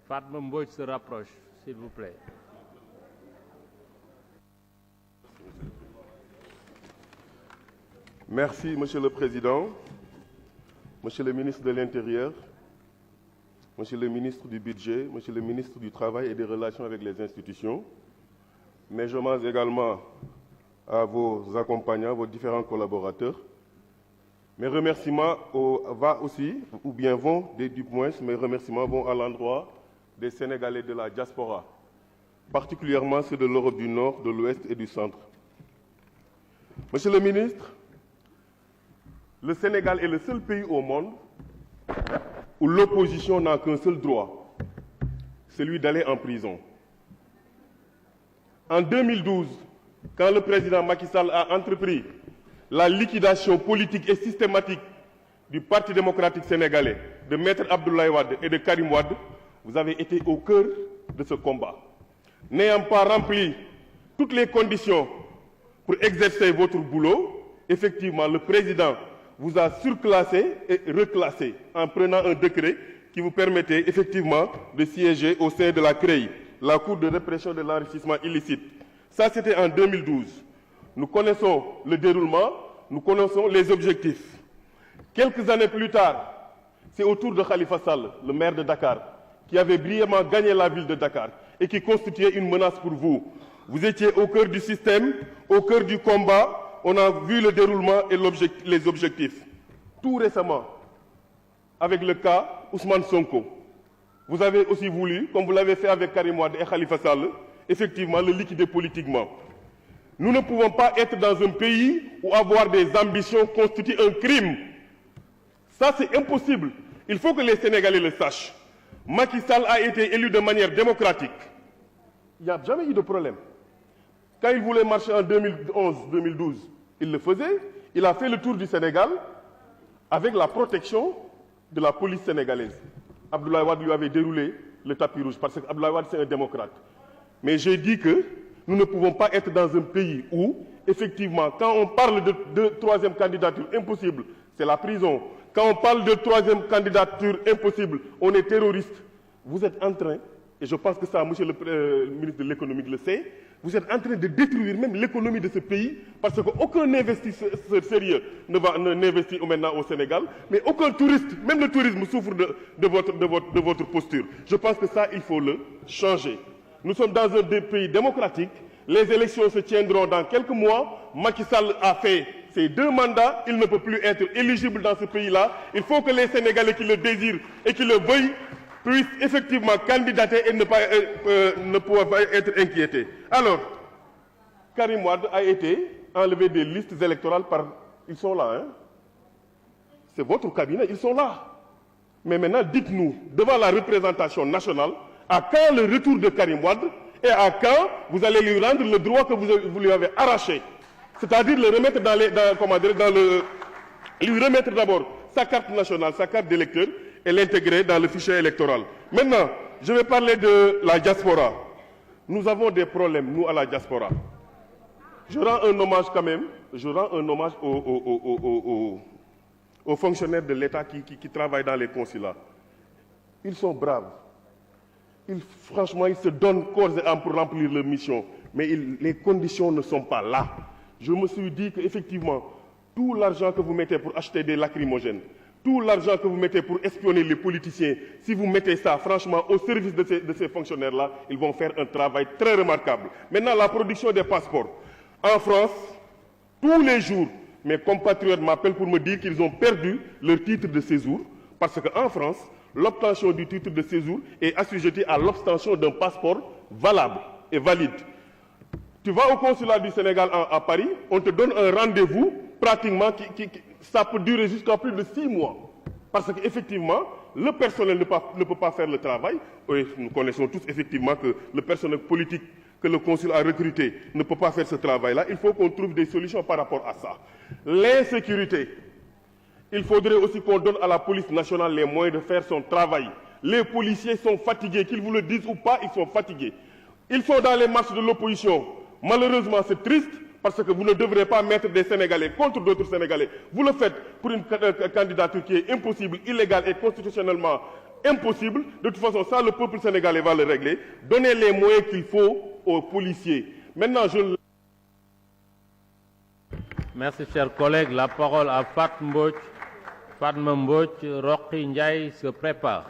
Fatma Mbodj se rapproche, s'il vous plaît. Merci, Monsieur le Président, Monsieur le ministre de l'Intérieur, Monsieur le ministre du Budget, Monsieur le ministre du Travail et des Relations avec les institutions. Mes hommages également à vos accompagnants, vos différents collaborateurs. Mes remerciements mes remerciements vont à l'endroit des Sénégalais de la diaspora, particulièrement ceux de l'Europe du Nord, de l'Ouest et du Centre. Monsieur le ministre, le Sénégal est le seul pays au monde où l'opposition n'a qu'un seul droit, celui d'aller en prison. En 2012, quand le président Macky Sall a entrepris la liquidation politique et systématique du Parti démocratique sénégalais, de Maître Abdoulaye Wade et de Karim Wade, vous avez été au cœur de ce combat. N'ayant pas rempli toutes les conditions pour exercer votre boulot, effectivement, le président vous a surclassé et reclassé en prenant un décret qui vous permettait effectivement de siéger au sein de la CREI, la Cour de répression de l'enrichissement illicite. Ça, c'était en 2012. Nous connaissons le déroulement, nous connaissons les objectifs. Quelques années plus tard, c'est au tour de Khalifa Sall, le maire de Dakar, qui avait brillamment gagné la ville de Dakar et qui constituait une menace pour vous. Vous étiez au cœur du système, au cœur du combat. On a vu le déroulement et les objectifs. Tout récemment, avec le cas Ousmane Sonko, vous avez aussi voulu, comme vous l'avez fait avec Karim Wade et Khalifa Sall, effectivement le liquider politiquement. Nous ne pouvons pas être dans un pays où avoir des ambitions constitue un crime. Ça, c'est impossible. Il faut que les Sénégalais le sachent. Macky Sall a été élu de manière démocratique. Il n'y a jamais eu de problème. Quand il voulait marcher en 2011-2012, il le faisait. Il a fait le tour du Sénégal avec la protection de la police sénégalaise. Abdoulaye Wade lui avait déroulé le tapis rouge parce qu'Abdoulaye Wade, c'est un démocrate. Mais j'ai dit que nous ne pouvons pas être dans un pays où, effectivement, quand on parle de troisième candidature impossible, c'est la prison. Quand on parle de troisième candidature impossible, on est terroriste. Vous êtes en train, et je pense que ça, monsieur le ministre de l'économie le sait, vous êtes en train de détruire même l'économie de ce pays parce qu'aucun investisseur sérieux n'investit maintenant au Sénégal, mais aucun touriste, même le tourisme souffre de votre posture. Je pense que ça, il faut le changer. Nous sommes dans un pays démocratique. Les élections se tiendront dans quelques mois. Macky Sall a fait ses 2 mandats. Il ne peut plus être éligible dans ce pays-là. Il faut que les Sénégalais qui le désirent et qui le veuillent puissent effectivement candidater et ne pouvoir pas être inquiétés. Alors, Karim Wade a été enlevé des listes électorales par... Ils sont là, hein? C'est votre cabinet, ils sont là. Mais maintenant, dites-nous, devant la représentation nationale, à quand le retour de Karim Wade et à quand vous allez lui rendre le droit que vous lui avez arraché, c'est-à-dire le remettre lui remettre d'abord sa carte nationale, sa carte d'électeur et l'intégrer dans le fichier électoral. Maintenant, je vais parler de la diaspora. Nous avons des problèmes, nous, à la diaspora. Je rends un hommage quand même, aux fonctionnaires de l'État qui travaillent dans les consulats. Ils sont braves. Franchement, ils se donnent corps et âme pour remplir leur mission. Mais les conditions ne sont pas là. Je me suis dit qu'effectivement, tout l'argent que vous mettez pour acheter des lacrymogènes, tout l'argent que vous mettez pour espionner les politiciens, si vous mettez ça, franchement, au service de ces fonctionnaires-là, ils vont faire un travail très remarquable. Maintenant, la production des passeports. En France, tous les jours, mes compatriotes m'appellent pour me dire qu'ils ont perdu leur titre de séjour parce qu'en France, l'obtention du titre de séjour est assujettie à l'obtention d'un passeport valable et valide. Tu vas au consulat du Sénégal à Paris, on te donne un rendez-vous pratiquement ça peut durer jusqu'à plus de 6 mois. Parce qu'effectivement, le personnel ne peut pas faire le travail. Et nous connaissons tous effectivement que le personnel politique que le consulat a recruté ne peut pas faire ce travail-là. Il faut qu'on trouve des solutions par rapport à ça. L'insécurité. Il faudrait aussi qu'on donne à la police nationale les moyens de faire son travail. Les policiers sont fatigués, qu'ils vous le disent ou pas, ils sont fatigués. Ils sont dans les marches de l'opposition. Malheureusement, c'est triste parce que vous ne devrez pas mettre des Sénégalais contre d'autres Sénégalais. Vous le faites pour une candidature qui est impossible, illégale et constitutionnellement impossible. De toute façon, ça, le peuple sénégalais va le régler. Donnez les moyens qu'il faut aux policiers. Maintenant, Merci, chers collègues. La parole à Fatma Mbodj. Roqi Ndiaye se prépare.